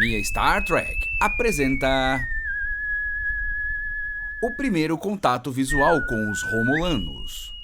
Academia Star Trek apresenta o primeiro contato visual com os Romulanos.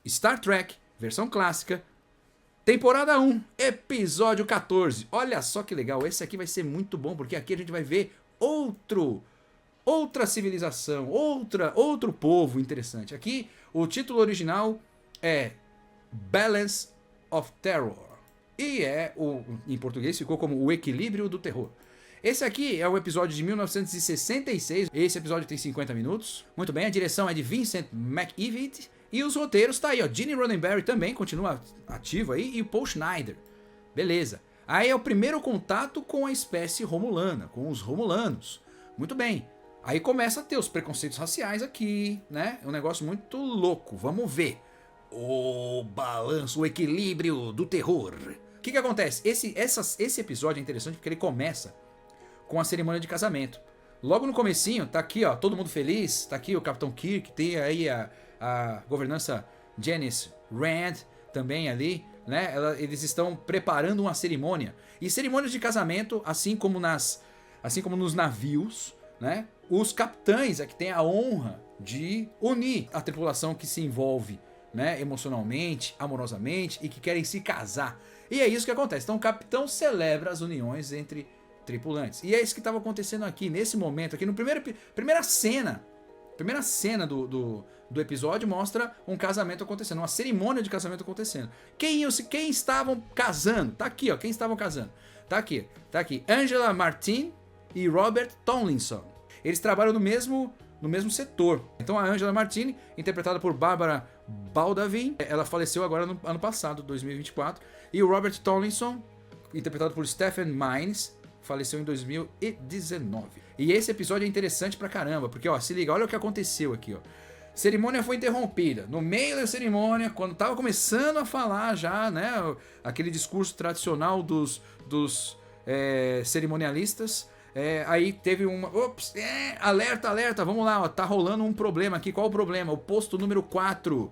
Star Trek, versão clássica, temporada 1, episódio 14. Olha só que legal, esse aqui vai ser muito bom, porque aqui a gente vai ver outra civilização, outro povo interessante. Aqui o título original é Balance of Terror. E em português ficou como O Equilíbrio do Terror. Esse aqui é o episódio de 1966. Esse episódio tem 50 minutos. Muito bem, a direção é de Vincent McEveety. E os roteiros tá aí, ó. Gene Roddenberry também continua ativo aí. E o Paul Schneider. Beleza. Aí é o primeiro contato com a espécie romulana, com os romulanos. Muito bem. Aí começa a ter os preconceitos raciais aqui, né? É um negócio muito louco. Vamos ver. O balanço, o equilíbrio do terror. O que acontece? Esse episódio é interessante porque ele começa com a cerimônia de casamento. Logo no comecinho, tá aqui, ó, todo mundo feliz. Tá aqui o Capitão Kirk, tem aí a governança Janice Rand também ali, né? Eles estão preparando uma cerimônia. E cerimônias de casamento, assim como nos navios, né? Os capitães é que têm a honra de unir a tripulação que se envolve, né, emocionalmente, amorosamente e que querem se casar. E é isso que acontece. Então o capitão celebra as uniões entre tripulantes. E é isso que estava acontecendo aqui, nesse momento, aqui no primeira cena do episódio mostra um casamento acontecendo, uma cerimônia de casamento acontecendo. Quem estavam casando? Tá aqui, ó, quem estavam casando. Tá aqui. Angela Martin e Robert Tomlinson. Eles trabalham no mesmo setor. Então a Angela Martin, interpretada por Bárbara Baldwin, ela faleceu agora no ano passado, 2024. E o Robert Tomlinson, interpretado por Stephen Mines, faleceu em 2019. E esse episódio é interessante pra caramba, porque ó, se liga, olha o que aconteceu aqui, ó. Cerimônia foi interrompida. No meio da cerimônia, quando tava começando a falar já, né, aquele discurso tradicional dos cerimonialistas, aí teve uma... alerta, vamos lá, ó, tá rolando um problema aqui. Qual o problema? O posto número 4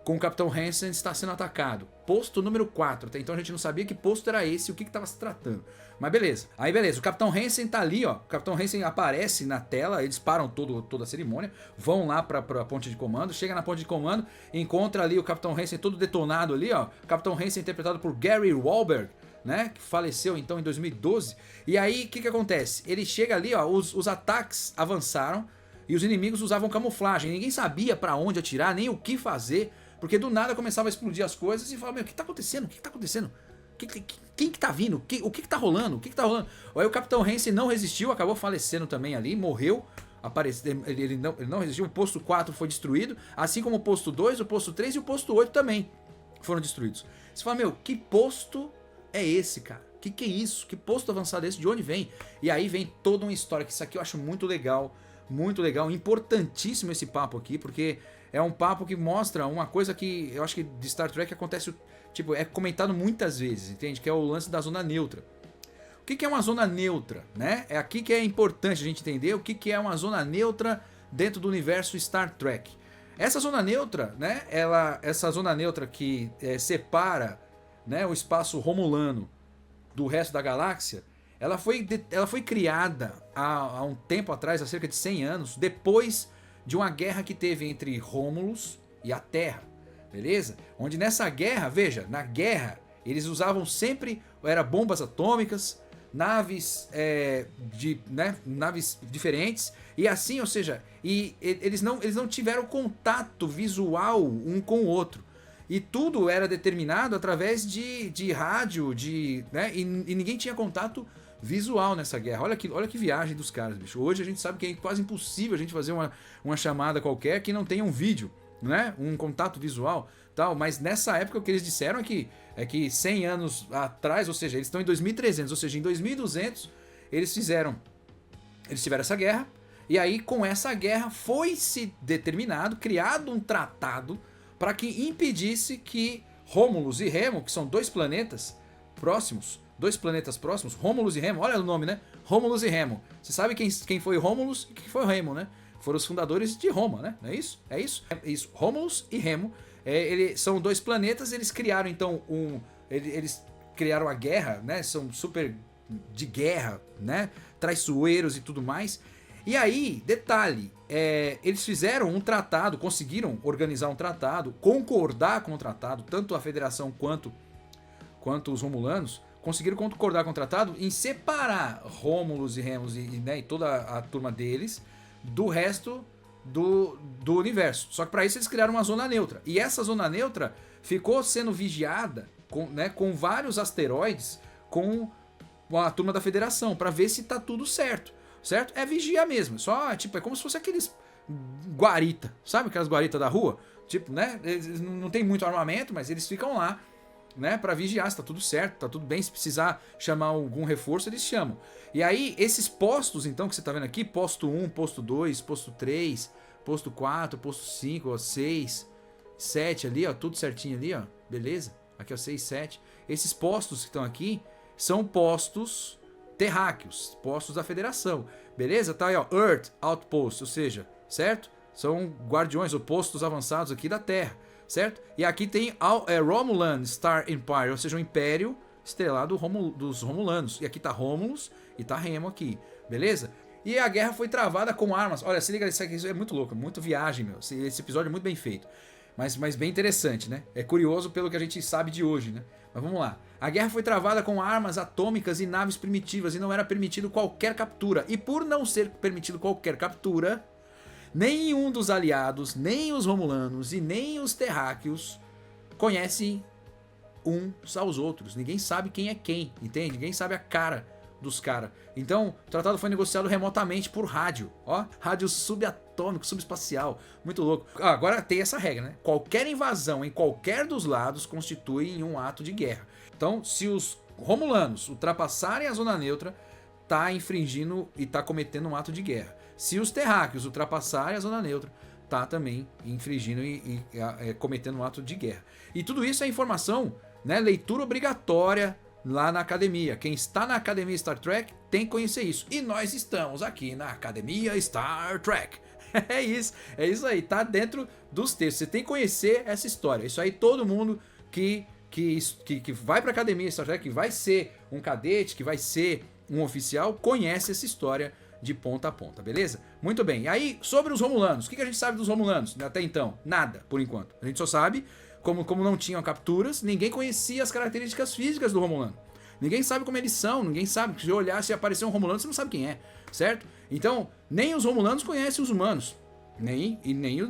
com o Capitão Hansen está sendo atacado. Posto número 4. Até então a gente não sabia que posto era esse, o que estava se tratando. Mas beleza. Aí beleza, o Capitão Hansen tá ali, ó. O Capitão Hansen aparece na tela, eles param toda a cerimônia, vão lá pra ponte de comando, chega na ponte de comando, encontra ali o Capitão Hansen todo detonado ali, ó. O Capitão Hansen interpretado por Gary Wahlberg, né, que faleceu então em 2012. E aí o que acontece? Ele chega ali, ó, os ataques avançaram e os inimigos usavam camuflagem. Ninguém sabia pra onde atirar, nem o que fazer, porque do nada começava a explodir as coisas e falava, meu, o que tá acontecendo? Quem que tá vindo? O que tá rolando? Aí o Capitão Hansen não resistiu, acabou falecendo também ali, morreu. Ele não resistiu, o posto 4 foi destruído, assim como o posto 2, o posto 3 e o posto 8 também foram destruídos. Você fala, meu, que posto é esse, cara? Que é isso? Que posto avançado é esse? De onde vem? E aí vem toda uma história, que isso aqui eu acho muito legal, importantíssimo esse papo aqui, porque é um papo que mostra uma coisa que eu acho que de Star Trek acontece, tipo, é comentado muitas vezes, entende? Que é o lance da zona neutra. O que é uma zona neutra, né? É aqui que é importante a gente entender o que é uma zona neutra dentro do universo Star Trek. Essa zona neutra, né? Essa zona neutra que separa, né, o espaço romulano do resto da galáxia, ela foi criada há um tempo atrás, há cerca de 100 anos, depois de uma guerra que teve entre Rômulus e a Terra, beleza? Onde nessa guerra, veja, na guerra eles usavam sempre, bombas atômicas, naves naves diferentes, e assim, ou seja, eles não tiveram contato visual um com o outro. E tudo era determinado através de rádio, né? E ninguém tinha contato visual nessa guerra. Olha que viagem dos caras, bicho. Hoje a gente sabe que é quase impossível a gente fazer uma chamada qualquer que não tenha um vídeo, né? Um contato visual, tal. Mas nessa época o que eles disseram é que 100 anos atrás, ou seja, eles estão em 2300, ou seja, em 2200 eles tiveram essa guerra. E aí com essa guerra foi-se criado um tratado para que impedisse que Rômulus e Remo, que são dois planetas próximos, Rômulus e Remo, olha o nome, né? Rômulus e Remo. Você sabe quem foi Rômulus e quem foi Remo, né? Foram os fundadores de Roma, né? Não é isso? É isso. Rômulus e Remo, eles são dois planetas, eles criaram então eles criaram a guerra, né? São super de guerra, né? Traiçoeiros e tudo mais. E aí, detalhe, eles fizeram um tratado, conseguiram organizar um tratado, concordar com o tratado, tanto a Federação quanto os Romulanos, conseguiram concordar com o tratado em separar Rômulus e Remus e toda a turma deles do resto do universo. Só que para isso eles criaram uma zona neutra. E essa zona neutra ficou sendo vigiada com vários asteroides com a turma da Federação, para ver se tá tudo certo. Certo? É vigia mesmo. Só, tipo, é como se fosse aqueles guarita. Sabe aquelas guaritas da rua? Tipo, né? Eles não tem muito armamento, mas eles ficam lá, né, para vigiar se tá tudo certo, tá tudo bem. Se precisar chamar algum reforço, eles chamam. E aí, esses postos, então, que você tá vendo aqui, posto 1, posto 2, posto 3, posto 4, posto 5, 6, 7 ali, ó, tudo certinho ali, ó, beleza? Aqui, ó, 6, 7. Esses postos que estão aqui são postos terráqueos, postos da Federação, beleza? Tá aí, ó, Earth Outpost, ou seja, certo? São guardiões ou postos avançados aqui da Terra, certo? E aqui tem Romulan Star Empire, ou seja, o Império estrelado dos Romulanos. E aqui tá Romulus e tá Remo aqui, beleza? E a guerra foi travada com armas. Olha, se liga, isso aqui é muito louco, muito viagem, meu. Esse episódio é muito bem feito, mas bem interessante, né? É curioso pelo que a gente sabe de hoje, né? Mas vamos lá. A guerra foi travada com armas atômicas e naves primitivas e não era permitido qualquer captura. E por não ser permitido qualquer captura, nenhum dos aliados, nem os Romulanos e nem os terráqueos conhecem uns aos outros. Ninguém sabe quem é quem, entende? Ninguém sabe a cara dos caras. Então, o tratado foi negociado remotamente por rádio. Ó, rádio subatômico, subespacial. Muito louco. Agora tem essa regra, né? Qualquer invasão em qualquer dos lados constitui um ato de guerra. Então, se os Romulanos ultrapassarem a zona neutra, tá infringindo e tá cometendo um ato de guerra. Se os terráqueos ultrapassarem a zona neutra, tá também infringindo e cometendo um ato de guerra. E tudo isso é informação, né? Leitura obrigatória lá na academia. Quem está na academia Star Trek tem que conhecer isso. E nós estamos aqui na academia Star Trek. É isso aí, tá dentro dos textos. Você tem que conhecer essa história. Isso aí todo mundo que vai pra academia Star Trek, que vai ser um cadete, que vai ser um oficial, conhece essa história de ponta a ponta, beleza? Muito bem. E aí, sobre os Romulanos, o que a gente sabe dos Romulanos até então? Nada, por enquanto. A gente só sabe, como não tinham capturas, ninguém conhecia as características físicas do Romulano. Ninguém sabe como eles são, ninguém sabe. Se olhar, se aparecer um Romulano, você não sabe quem é, certo? Então, nem os Romulanos conhecem os humanos, nem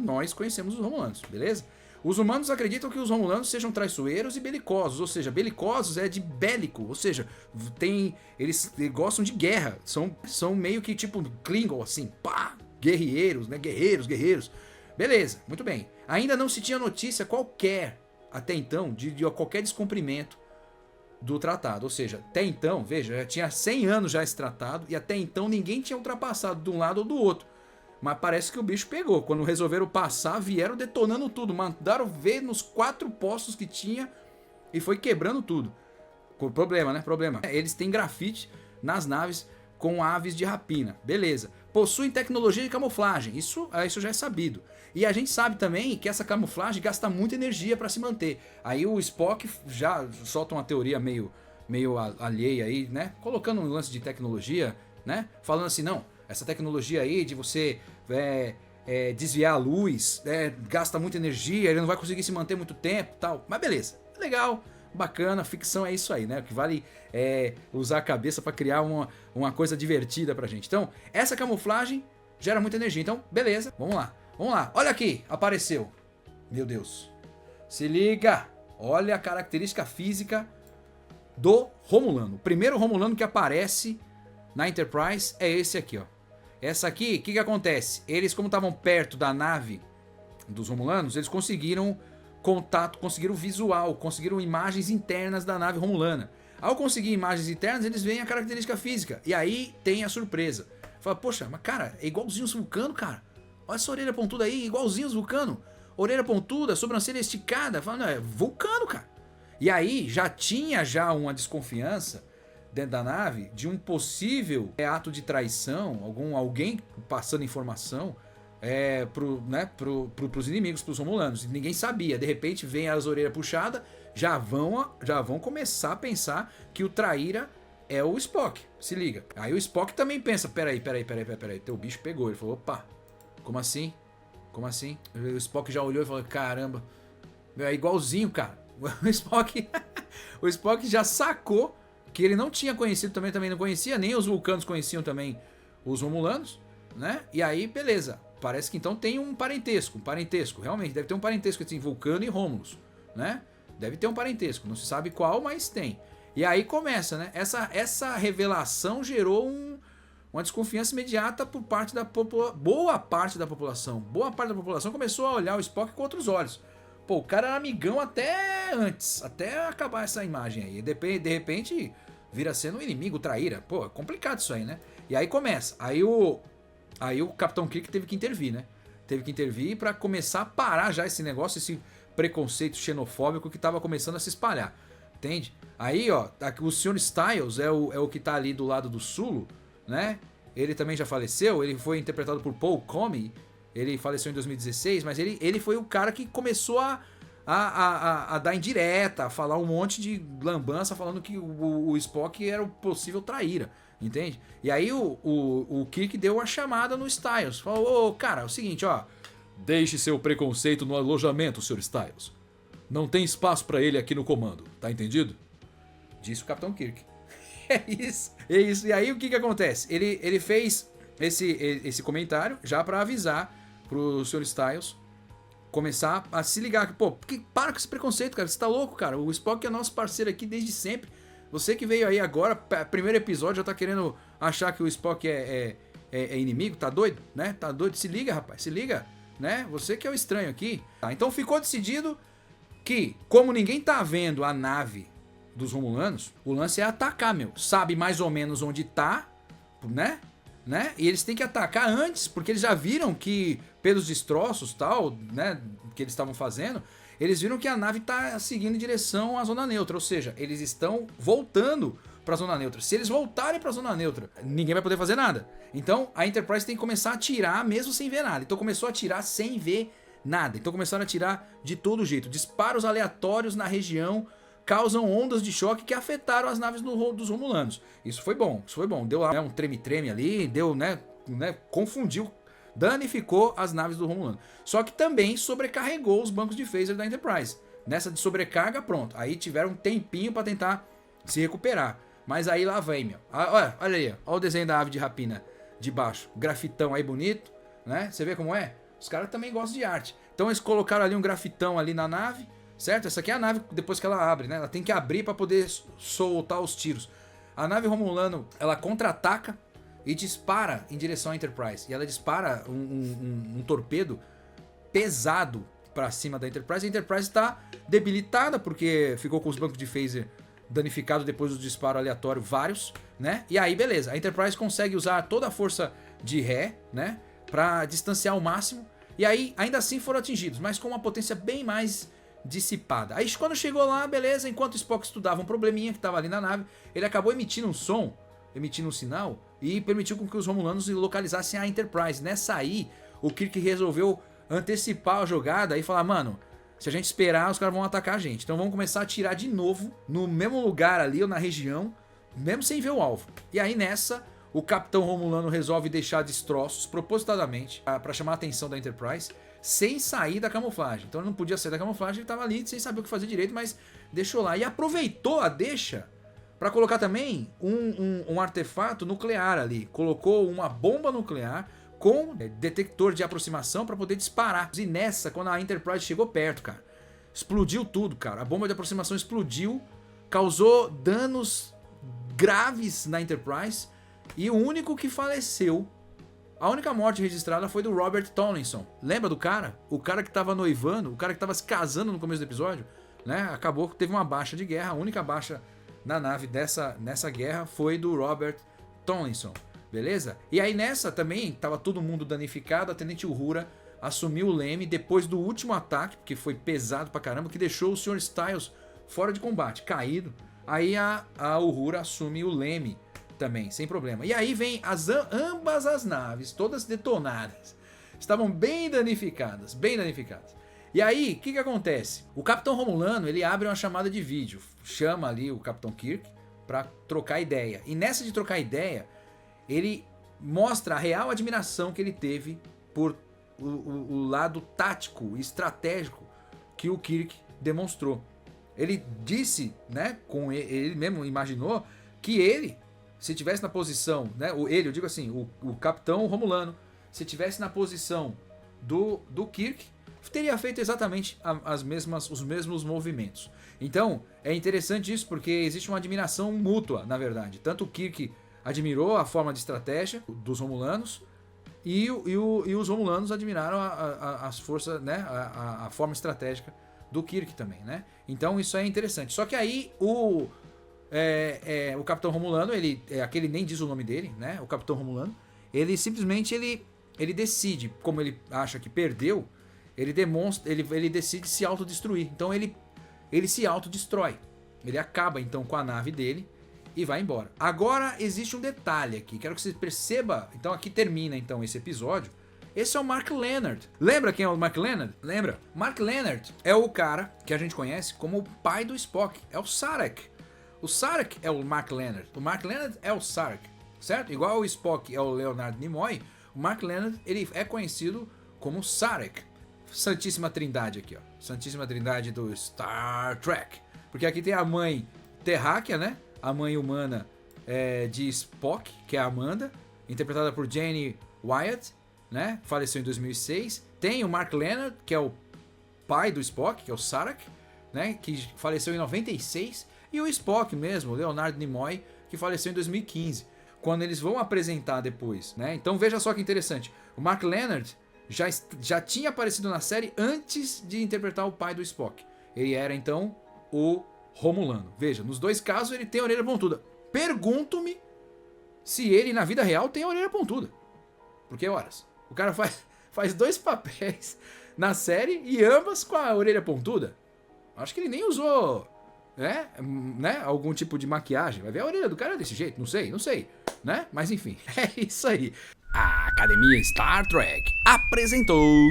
nós conhecemos os Romulanos, beleza? Os humanos acreditam que os Romulanos sejam traiçoeiros e belicosos, ou seja, belicosos é de bélico, ou seja, eles gostam de guerra, são meio que tipo Klingon, assim, pá, guerreiros, né, guerreiros. Beleza, muito bem. Ainda não se tinha notícia qualquer, até então, de qualquer descumprimento do tratado, ou seja, até então, veja, já tinha 100 anos já esse tratado, e até então ninguém tinha ultrapassado de um lado ou do outro. Mas parece que o bicho pegou. Quando resolveram passar, vieram detonando tudo. Mandaram ver nos 4 postos que tinha e foi quebrando tudo. Problema, né? Problema. Eles têm grafite nas naves com aves de rapina. Beleza. Possuem tecnologia de camuflagem. Isso já é sabido. E a gente sabe também que essa camuflagem gasta muita energia para se manter. Aí o Spock já solta uma teoria meio alheia aí, né? Colocando um lance de tecnologia, né? Falando assim, não, essa tecnologia aí de você desviar a luz, gasta muita energia, ele não vai conseguir se manter muito tempo e tal. Mas beleza, legal, bacana, ficção é isso aí, né? O que vale é usar a cabeça para criar uma coisa divertida pra gente. Então, essa camuflagem gera muita energia. Então, beleza, vamos lá. Olha aqui, apareceu. Meu Deus. Se liga, olha a característica física do Romulano. O primeiro Romulano que aparece na Enterprise é esse aqui, ó. Essa aqui, o que acontece? Eles, como estavam perto da nave dos Romulanos, eles conseguiram contato, conseguiram visual, conseguiram imagens internas da nave romulana. Ao conseguir imagens internas, eles veem a característica física. E aí tem a surpresa. Fala, poxa, mas cara, é igualzinho os vulcanos, cara. Olha essa orelha pontuda aí, igualzinho os vulcanos. Orelha pontuda, sobrancelha esticada. Fala, não, é vulcano, cara. E aí já tinha uma desconfiança dentro da nave de um possível ato de traição, alguém passando informação pros inimigos, pros Romulanos. E ninguém sabia. De repente vem as orelhas puxadas, já vão começar a pensar que o traíra é o Spock. Se liga. Aí o Spock também pensa, peraí, teu bicho pegou. Ele falou, opa, como assim? Como assim? O Spock já olhou e falou, caramba, é igualzinho, cara. O Spock já sacou que ele não tinha conhecido, também não conhecia, nem os vulcanos conheciam também os romulanos, né? E aí, beleza. Parece que então tem um parentesco, realmente, deve ter um parentesco entre Vulcano e Rômulus, né? Deve ter um parentesco, não se sabe qual, mas tem. E aí começa, né? Essa revelação gerou uma desconfiança imediata por parte da boa parte da população. Boa parte da população começou a olhar o Spock com outros olhos. Pô, o cara era amigão até antes, até acabar essa imagem aí. De repente vira sendo um inimigo, traíra. Pô, é complicado isso aí, né? E aí começa. Aí o Capitão Kirk teve que intervir, né? Teve que intervir para começar a parar já esse negócio, esse preconceito xenofóbico que tava começando a se espalhar. Entende? Aí, ó, o Sr. Styles é o que tá ali do lado do Sulu, né? Ele também já faleceu, ele foi interpretado por Paul Comey, ele faleceu em 2016, mas ele foi o cara que começou a dar indireta, a falar um monte de lambança, falando que o Spock era o possível traíra, entende? E aí o Kirk deu a chamada no Styles, falou, cara, é o seguinte, ó, deixe seu preconceito no alojamento, Sr. Styles. Não tem espaço pra ele aqui no comando, tá entendido? Disse o Capitão Kirk. É isso. E aí o que acontece? Ele fez esse comentário já pra avisar pro Sr. Styles começar a se ligar. Pô, para com esse preconceito, cara. Você tá louco, cara. O Spock é nosso parceiro aqui desde sempre. Você que veio aí agora, primeiro episódio, já tá querendo achar que o Spock é inimigo. Tá doido, né? Tá doido. Se liga, rapaz. Se liga, né? Você que é o estranho aqui. Tá, então ficou decidido que, como ninguém tá vendo a nave dos Romulanos, o lance é atacar, meu. Sabe mais ou menos onde tá, né? E eles têm que atacar antes, porque eles já viram que, pelos destroços tal, né, que eles estavam fazendo, eles viram que a nave tá seguindo em direção à zona neutra, ou seja, eles estão voltando pra zona neutra. Se eles voltarem pra zona neutra, ninguém vai poder fazer nada. Então a Enterprise tem que começar a atirar mesmo sem ver nada. Então começou a atirar sem ver nada. Então começaram a atirar de todo jeito. Disparos aleatórios na região causam ondas de choque que afetaram as naves dos Romulanos. Isso foi bom. Deu lá, né, um treme-treme ali, deu, né, confundiu, danificou as naves do Romulano. Só que também sobrecarregou os bancos de phaser da Enterprise. Nessa de sobrecarga, pronto. Aí tiveram um tempinho para tentar se recuperar. Mas aí lá vem, meu. Olha aí, olha o desenho da ave de rapina de baixo. Grafitão aí bonito, né? Você vê como é? Os caras também gostam de arte. Então eles colocaram ali um grafitão ali na nave, certo? Essa aqui é a nave depois que ela abre, né? Ela tem que abrir para poder soltar os tiros. A nave Romulano, ela contra-ataca e dispara em direção à Enterprise. E ela dispara um torpedo pesado para cima da Enterprise. A Enterprise está debilitada porque ficou com os bancos de phaser danificados depois do disparo aleatório, vários, né? E aí, beleza. A Enterprise consegue usar toda a força de ré, né? Para distanciar ao máximo. E aí, ainda assim, foram atingidos, mas com uma potência bem mais dissipada. Aí, quando chegou lá, beleza, enquanto o Spock estudava um probleminha que estava ali na nave, ele acabou emitindo um som, emitindo um sinal, e permitiu com que os Romulanos localizassem a Enterprise. Nessa aí, o Kirk resolveu antecipar a jogada e falar, mano, se a gente esperar, os caras vão atacar a gente. Então vamos começar a atirar de novo, no mesmo lugar ali, ou na região, mesmo sem ver o alvo. E aí, nessa, o Capitão Romulano resolve deixar destroços propositadamente para chamar a atenção da Enterprise, sem sair da camuflagem. Então ele não podia sair da camuflagem, ele estava ali sem saber o que fazer direito, mas deixou lá. E aproveitou a deixa para colocar também um artefato nuclear ali. Colocou uma bomba nuclear com detector de aproximação para poder disparar. E nessa, quando a Enterprise chegou perto, cara, explodiu tudo, cara. A bomba de aproximação explodiu, causou danos graves na Enterprise, e o único que faleceu, a única morte registrada foi do Robert Tomlinson. Lembra do cara? O cara que tava noivando, o cara que tava se casando no começo do episódio, né? Acabou que teve uma baixa de guerra. A única baixa na nave nessa guerra foi do Robert Tomlinson, beleza? E aí nessa também tava todo mundo danificado. A Tenente Uhura assumiu o leme depois do último ataque, porque foi pesado pra caramba, que deixou o Sr. Styles fora de combate, caído. Aí a Uhura assume o leme também, sem problema. E aí vem ambas as naves, todas detonadas, estavam bem danificadas, bem danificadas. E aí, o que acontece? O Capitão Romulano, ele abre uma chamada de vídeo, chama ali o Capitão Kirk pra trocar ideia. E nessa de trocar ideia, ele mostra a real admiração que ele teve por o lado tático e estratégico que o Kirk demonstrou. Ele disse, né, ele mesmo imaginou que ele, se tivesse na posição, né, eu digo assim, o Capitão Romulano, se tivesse na posição do Kirk, teria feito exatamente os mesmos movimentos. Então, é interessante isso porque existe uma admiração mútua, na verdade. Tanto o Kirk admirou a forma de estratégia dos Romulanos e os Romulanos admiraram as forças, né, a forma estratégica do Kirk também, né? Então isso é interessante. Só que aí o Capitão Romulano, aquele nem diz o nome dele, né? O Capitão Romulano, ele simplesmente ele decide, como ele acha que perdeu, ele decide se autodestruir. Então ele se autodestrói. Ele acaba então com a nave dele e vai embora. Agora existe um detalhe aqui, quero que você perceba. Então aqui termina então esse episódio. Esse é o Mark Lenard. Lembra quem é o Mark Lenard? Lembra? Mark Lenard é o cara que a gente conhece como o pai do Spock. É o Sarek. O Sarek é o Mark Lenard. O Mark Lenard é o Sarek, certo? Igual o Spock é o Leonard Nimoy, o Mark Lenard ele é conhecido como Sarek. Santíssima Trindade aqui, ó. Santíssima Trindade do Star Trek. Porque aqui tem a mãe terráquea, né? A mãe humana de Spock, que é a Amanda, interpretada por Jane Wyatt, né? Faleceu em 2006. Tem o Mark Lenard, que é o pai do Spock, que é o Sarek, né? Que faleceu em 96. E o Spock mesmo, Leonard Nimoy, que faleceu em 2015. Quando eles vão apresentar depois, né? Então veja só que interessante. O Mark Lenard já tinha aparecido na série antes de interpretar o pai do Spock. Ele era então o Romulano. Veja, nos dois casos ele tem a orelha pontuda. Pergunto-me se ele na vida real tem a orelha pontuda. Porque, horas, o cara faz dois papéis na série e ambas com a orelha pontuda. Acho que ele nem usou, né, algum tipo de maquiagem. Vai ver a orelha do cara desse jeito, não sei, né? Mas enfim, é isso aí. A Academia Star Trek apresentou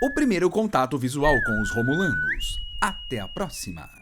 o primeiro contato visual com os Romulanos. Até a próxima!